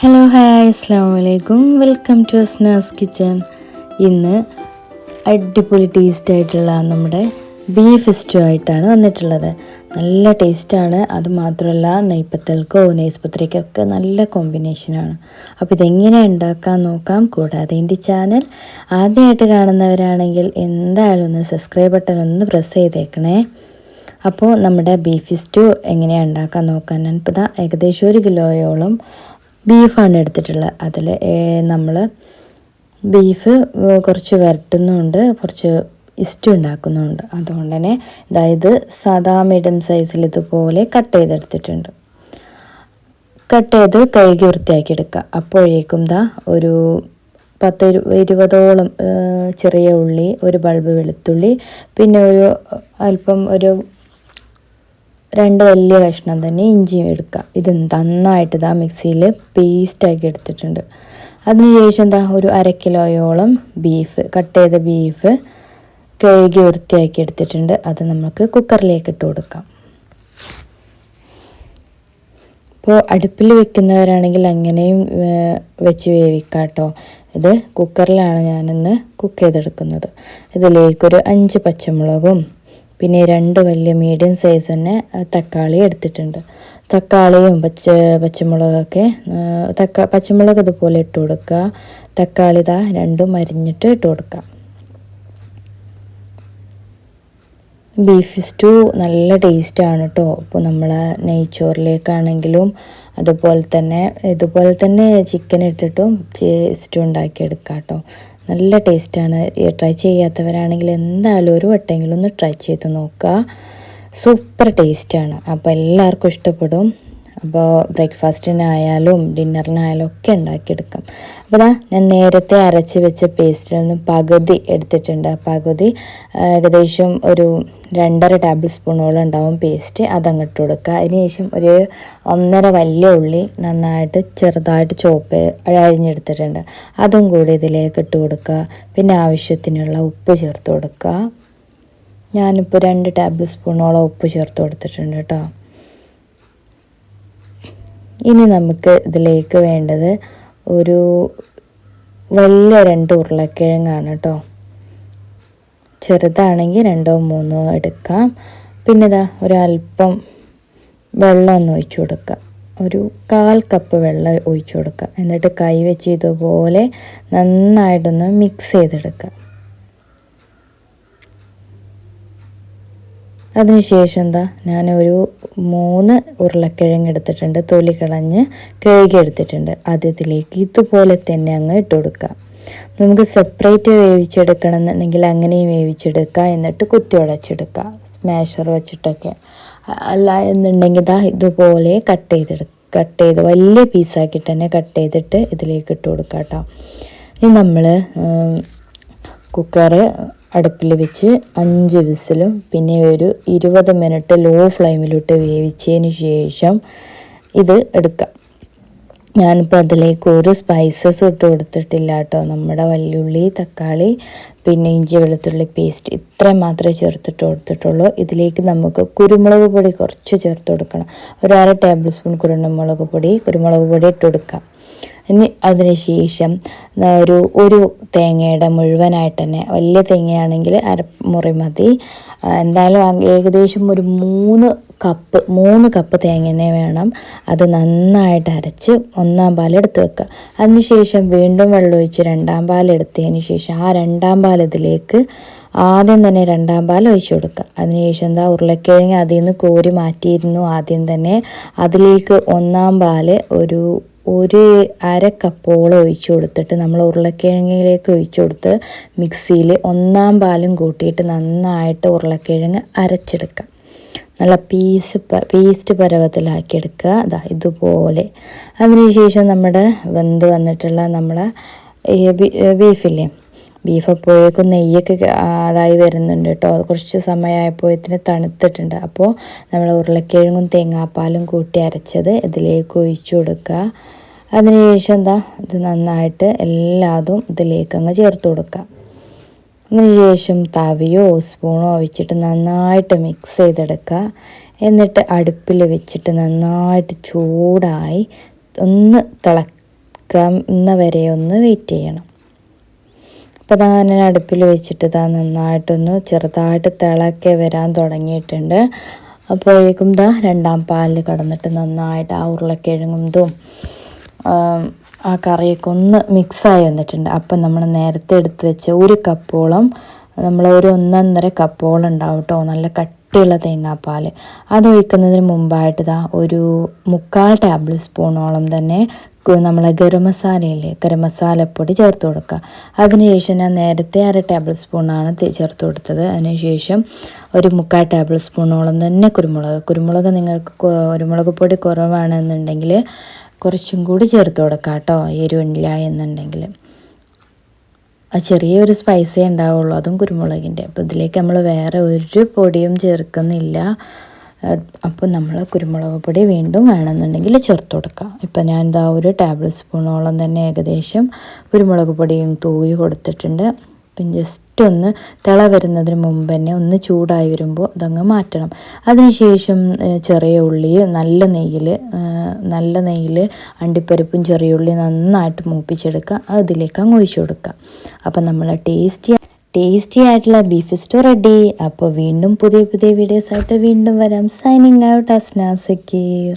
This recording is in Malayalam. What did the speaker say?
ഹലോ ഹായ് അസ്സാം വലൈക്കും, വെൽക്കം ടു അസ്നാസ് കിച്ചൺ. ഇന്ന് അടിപൊളി ടേസ്റ്റ് ആയിട്ടുള്ള നമ്മുടെ ബീഫ് സ്റ്റൂ ആയിട്ടാണ് വന്നിട്ടുള്ളത്. നല്ല ടേസ്റ്റാണ്. അതുമാത്രമല്ല നെയ്പ്പത്തൽക്കോ നെയ്സ്പത്രിക്കൊക്കെ നല്ല കോമ്പിനേഷനാണ്. അപ്പോൾ ഇതെങ്ങനെ ഉണ്ടാക്കാൻ നോക്കാം. കൂടാതെ എൻ്റെ ചാനൽ ആദ്യമായിട്ട് കാണുന്നവരാണെങ്കിൽ എന്തായാലും ഒന്ന് സബ്സ്ക്രൈബ് ബട്ടൺ ഒന്ന് പ്രസ് ചെയ്തേക്കണേ. അപ്പോൾ നമ്മുടെ ബീഫ് സ്റ്റൂ എങ്ങനെയാണ് ഉണ്ടാക്കാൻ നോക്കാൻ. ഞാനിപ്പോൾ ഏകദേശം 1 കിലോയോളം ബീഫാണ് എടുത്തിട്ടുള്ളത്. അതിൽ നമ്മൾ ബീഫ് കുറച്ച് വരട്ടുന്നുണ്ട്, കുറച്ച് ഇസ്റ്റു ഉണ്ടാക്കുന്നുണ്ട്. അതുകൊണ്ട് തന്നെ അതായത് സാധാ മീഡിയം സൈസിൽ ഇതുപോലെ കട്ട് ചെയ്തെടുത്തിട്ടുണ്ട്. കട്ട് ചെയ്ത് കഴുകി വൃത്തിയാക്കി എടുക്കുക. അപ്പോഴേക്കും ഒരു 10-20ഓളം ചെറിയ ഉള്ളി, ഒരു ബൾബ് വെളുത്തുള്ളി, പിന്നെ അല്പം 2 വലിയ കഷ്ണം തന്നെ ഇഞ്ചിയും എടുക്കുക. ഇത് നന്നായിട്ട് മിക്സിയിൽ പേസ്റ്റാക്കി എടുത്തിട്ടുണ്ട്. അതിനുശേഷം ഒരു 1/2 കിലോയോളം ബീഫ്, കട്ട് ചെയ്ത ബീഫ് കഴുകി വൃത്തിയാക്കി എടുത്തിട്ടുണ്ട്. അത് നമുക്ക് കുക്കറിലേക്ക് ഇട്ട് കൊടുക്കാം. ഇപ്പോൾ അടുപ്പിൽ വെക്കുന്നവരാണെങ്കിൽ അങ്ങനെയും വെച്ച് വേവിക്കാം കേട്ടോ. ഇത് കുക്കറിലാണ് ഞാനിന്ന് കുക്ക് ചെയ്തെടുക്കുന്നത്. ഇതിലേക്കൊരു 5 പച്ചമുളകും പിന്നെ 2 വലിയ മീഡിയം സൈസ് തന്നെ തക്കാളി എടുത്തിട്ടുണ്ട്. തക്കാളിയും പച്ചമുളകൊക്കെ പച്ചമുളക് ഇതുപോലെ ഇട്ട് കൊടുക്കുക. തക്കാളി രണ്ടും അരിഞ്ഞിട്ട് ഇട്ട് കൊടുക്കുക. ബീഫ് സ്റ്റൂ നല്ല ടേസ്റ്റാണ് കേട്ടോ. ഇപ്പോൾ നമ്മൾ നെയ്ച്ചോറിലേക്കാണെങ്കിലും ഇതുപോലെ തന്നെ ചിക്കൻ ഇട്ടിട്ടും സ്റ്റൂ ഉണ്ടാക്കിയെടുക്കാം കേട്ടോ. നല്ല ടേസ്റ്റാണ്. ട്രൈ ചെയ്യാത്തവരാണെങ്കിൽ എന്തായാലും ഒരു വട്ടമെങ്കിലും ഒന്ന് ട്രൈ ചെയ്ത് നോക്കുക. സൂപ്പർ ടേസ്റ്റാണ്. അപ്പോൾ എല്ലാവർക്കും ഇഷ്ടപ്പെടും. അപ്പോൾ ബ്രേക്ക്ഫാസ്റ്റിനായാലും ഡിന്നറിനായാലും ഒക്കെ ഉണ്ടാക്കിയെടുക്കാം. അപ്പോൾ ഞാൻ നേരത്തെ അരച്ച് വെച്ച പേസ്റ്റിൽ നിന്ന് പകുതി എടുത്തിട്ടുണ്ട്. പകുതി ഏകദേശം ഒരു 2.5 ടേബിൾ സ്പൂണോളം ഉണ്ടാവും പേസ്റ്റ്. അതങ്ങോട്ട് കൊടുക്കുക. അതിനുശേഷം ഒരു 1.5 വലിയ ഉള്ളി നന്നായിട്ട് ചെറുതായിട്ട് അരിഞ്ഞെടുത്തിട്ടുണ്ട്. അതും കൂടി ഇതിലേക്ക് ഇട്ട് കൊടുക്കുക. പിന്നെ ആവശ്യത്തിനുള്ള ഉപ്പ് ചേർത്ത് കൊടുക്കുക. ഞാനിപ്പോൾ 2 ടേബിൾ സ്പൂണോളം ഉപ്പ് ചേർത്ത് കൊടുത്തിട്ടുണ്ട് കേട്ടോ. ഇനി നമുക്ക് ഇതിലേക്ക് വേണ്ടത് ഒരു വലിയ 2 ഉരുളക്കിഴങ്ങാണ് കേട്ടോ. ചെറുതാണെങ്കിൽ 2-3 എടുക്കാം. പിന്നെ ഒരല്പം വെള്ളം ഒന്ന് ഒഴിച്ചു കൊടുക്കുക. ഒരു 1/4 കപ്പ് വെള്ളം ഒഴിച്ചു കൊടുക്കുക. എന്നിട്ട് കൈ വെച്ച് ഇതുപോലെ നന്നായിട്ടൊന്ന് മിക്സ് ചെയ്തെടുക്കുക. അതിനുശേഷം ഞാനൊരു 3 ഉരുളക്കിഴങ്ങ് എടുത്തിട്ടുണ്ട്. തൊലി കളഞ്ഞ് കഴുകി എടുത്തിട്ടുണ്ട്. ഇതിലേക്ക് ഇതുപോലെ തന്നെ അങ്ങ് ഇട്ട് കൊടുക്കുക. നമുക്ക് സെപ്പറേറ്റ് വേവിച്ചെടുക്കണം എന്നുണ്ടെങ്കിൽ അങ്ങനെയും വേവിച്ചെടുക്കുക. എന്നിട്ട് കുത്തി ഉടച്ചെടുക്കുക സ്മാഷർ വെച്ചിട്ടൊക്കെ. അല്ല എന്നുണ്ടെങ്കിൽ ഇതുപോലെ കട്ട് ചെയ്ത് വലിയ പീസാക്കിയിട്ട് തന്നെ കട്ട് ചെയ്തിട്ട് ഇതിലേക്ക് ഇട്ട് കൊടുക്കുക കേട്ടോ. ഇനി നമ്മൾ കുക്കറ് അടുപ്പിൽ വെച്ച് 5 വിസിലും പിന്നെ ഒരു 20 മിനിറ്റ് ലോ ഫ്ലെയിമിലിട്ട് വേവിച്ചതിന് ശേഷം ഇത് എടുക്കാം. ഞാനിപ്പോൾ അതിലേക്ക് ഒരു സ്പൈസസ് ഇട്ട് കൊടുത്തിട്ടില്ല കേട്ടോ. നമ്മുടെ വല്യുള്ളി, തക്കാളി, പിന്നെ ഇഞ്ചി വെളുത്തുള്ളി പേസ്റ്റ് ഇത്രയും മാത്രമേ ചേർത്തിട്ട് കൊടുത്തിട്ടുള്ളൂ. ഇതിലേക്ക് നമുക്ക് കുരുമുളക് പൊടി കുറച്ച് ചേർത്ത് കൊടുക്കണം. ഒരു 1/2 ടേബിൾ സ്പൂൺ കുരുമുളക് പൊടി ഇട്ട് കൊടുക്കാം. ഇനി അതിന് ശേഷം ഒരു തേങ്ങയുടെ മുഴുവനായിട്ട് തന്നെ, വലിയ തേങ്ങയാണെങ്കിൽ 1/2 മുറി മതി. എന്തായാലും ഏകദേശം ഒരു 3 കപ്പ് തേങ്ങ തന്നെ വേണം. അത് നന്നായിട്ട് അരച്ച് 1/4 പാൽ എടുത്ത് വെക്കുക. അതിനുശേഷം വീണ്ടും വെള്ളം ഒഴിച്ച് 2/2 പാൽ എടുത്തതിന് ശേഷം ആ 2/2 പാൽ ഇതിലേക്ക് ആദ്യം തന്നെ 2/2 പാൽ ഒഴിച്ചു കൊടുക്കുക. അതിനുശേഷം ഉരുളക്കിഴങ്ങ് അതിൽ നിന്ന് കോരി മാറ്റിയിരുന്നു ആദ്യം തന്നെ. അതിലേക്ക് 1/4 പാൽ ഒരു 1/2 കപ്പോളം ഒഴിച്ചു കൊടുത്തിട്ട് നമ്മൾ ഉരുളക്കിഴങ്ങിലേക്ക് ഒഴിച്ചു കൊടുത്ത് മിക്സിയിൽ 1/4 പാലും കൂട്ടിയിട്ട് നന്നായിട്ട് ഉരുളക്കിഴങ്ങ് അരച്ചെടുക്കുക. നല്ല പേസ്റ്റ് പരുവത്തിലാക്കിയെടുക്കുക. ഇതുപോലെ. അതിനുശേഷം നമ്മുടെ വെന്ത് വന്നിട്ടുള്ള നമ്മുടെ ബീഫില്ലേ, ബീഫ് അപ്പോഴേക്കും നെയ്യൊക്കെ വരുന്നുണ്ട് കേട്ടോ. കുറച്ച് സമയമായപ്പോഴത്തിന് തണുത്തിട്ടുണ്ട്. അപ്പോൾ നമ്മൾ ഉരുളക്കിഴങ്ങും തേങ്ങാപ്പാലും കൂട്ടി അരച്ചത് ഇതിലേക്ക് ഒഴിച്ചു കൊടുക്കുക. അതിനുശേഷം ഇത് നന്നായിട്ട് എല്ലാതും ഇതിലേക്ക് അങ്ങ് ചേർത്ത് കൊടുക്കുക. അതിനുശേഷം തവിയോ സ്പൂണോ വെച്ചിട്ട് നന്നായിട്ട് മിക്സ് ചെയ്തെടുക്കുക. എന്നിട്ട് അടുപ്പിൽ വെച്ചിട്ട് നന്നായിട്ട് ചൂടായി ഒന്ന് തിളക്കുന്ന വരെ ഒന്ന് വെയിറ്റ് ചെയ്യണം. അപ്പോൾ ഞാൻ അടുപ്പിൽ വെച്ചിട്ട് നന്നായിട്ടൊന്ന് ചെറുതായിട്ട് തിളക്കെ വരാൻ തുടങ്ങിയിട്ടുണ്ട്. അപ്പോഴേക്കും രണ്ടാം പാലിൽ കിടന്നിട്ട് നന്നായിട്ട് ആ ഉരുളക്കിഴങ്ങും ആ കറിയൊക്കെ ഒന്ന് മിക്സായി വന്നിട്ടുണ്ട്. അപ്പം നമ്മൾ നേരത്തെ എടുത്ത് വെച്ച ഒരു കപ്പോളം, ഒരു 1.5 കപ്പോളം ഉണ്ടാവും കേട്ടോ നല്ല കട്ടിയുള്ള തേങ്ങാപ്പാൽ. അതൊഴിക്കുന്നതിന് മുമ്പായിട്ട് ഒരു 3/4 ടേബിൾ സ്പൂണോളം തന്നെ നമ്മളെ ഗരം മസാലയില്ലേ, ഗരം മസാലപ്പൊടി ചേർത്ത് കൊടുക്കുക. അതിനുശേഷം ഞാൻ നേരത്തെ 1/2 ടേബിൾ സ്പൂണാണ് ചേർത്ത് കൊടുത്തത്. അതിനുശേഷം ഒരു 3/4 ടേബിൾ സ്പൂണോളം തന്നെ കുരുമുളക് നിങ്ങൾക്ക് കുരുമുളക് പൊടി കുറവാണെന്നുണ്ടെങ്കിൽ കുറച്ചും കൂടി ചേർത്ത് കൊടുക്കുക കേട്ടോ, എരിവില്ല എന്നുണ്ടെങ്കിൽ. ചെറിയൊരു സ്പൈസേ ഉണ്ടാവുള്ളൂ, അതും കുരുമുളകിൻ്റെ. അപ്പോൾ ഇതിലേക്ക് നമ്മൾ വേറെ ഒരു പൊടിയും ചേർക്കുന്നില്ല. അപ്പോൾ നമ്മൾ കുരുമുളക് പൊടി വീണ്ടും വേണമെന്നുണ്ടെങ്കിൽ ചേർത്ത് കൊടുക്കാം. ഇപ്പം ഞാൻ 1 ടേബിൾ സ്പൂണോളം തന്നെ ഏകദേശം കുരുമുളക് പൊടിയും തൂവി കൊടുത്തിട്ടുണ്ട്. പിന്നെ ജസ്റ്റ് ഒന്ന് തിള വരുന്നതിന് മുമ്പ് തന്നെ ഒന്ന് ചൂടായി വരുമ്പോൾ അതങ്ങ് മാറ്റണം. അതിനുശേഷം ചെറിയ ഉള്ളി നല്ല നെയ്യിൽ അണ്ടിപ്പരിപ്പും ചെറിയ ഉള്ളി നന്നായിട്ട് മൂപ്പിച്ചെടുക്കുക. അതിലേക്ക് അങ്ങ് ഒഴിച്ചു കൊടുക്കുക. അപ്പം നമ്മൾ ടേസ്റ്റി ആയിട്ടുള്ള ബീഫ് സ്റ്റൂ റെഡി. അപ്പോൾ വീണ്ടും പുതിയ വീഡിയോസായിട്ട് വീണ്ടും വരാം. Signing out, Asna Zakir.